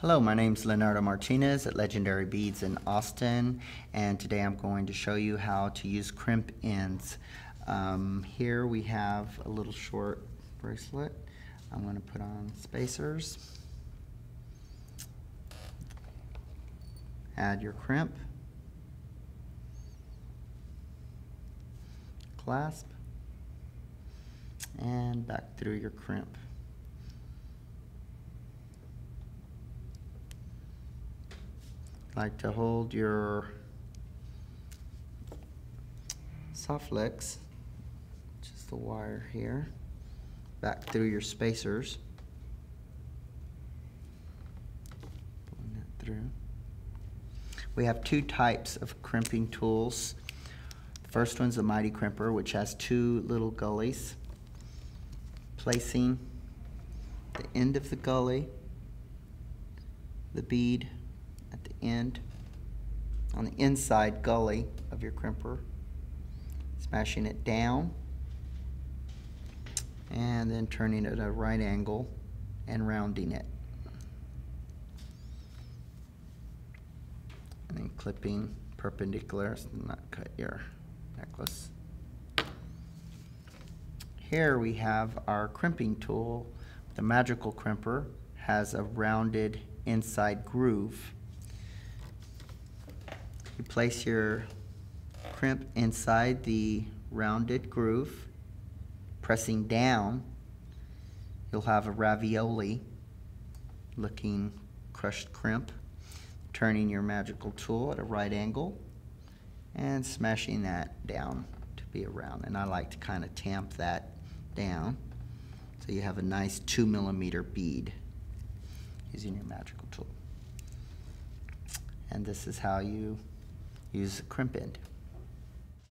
Hello, my name is Leonardo Martinez at Legendary Beads in Austin, and today I'm going to show you how to use crimp ends. Here we have a little short bracelet. I'm going to put on spacers. Add your crimp. Clasp. And back through your crimp. Like to hold your soft flex, which is the wire here, back through your spacers. Pulling that through. We have two types of crimping tools. The first one's the Mighty Crimper, which has two little gullies. Placing the end of the gully, the bead at the end, on the inside gully of your crimper, smashing it down, and then turning it at a right angle and rounding it. And then clipping perpendicular so not cut your necklace. Here we have our crimping tool. The Magical Crimper has a rounded inside groove. You place your crimp inside the rounded groove, pressing down. You'll have a ravioli looking crushed crimp. Turning your magical tool at a right angle and smashing that down to be a round. And I like to kind of tamp that down so you have a nice 2mm bead using your magical tool. And this is how you use a crimp end.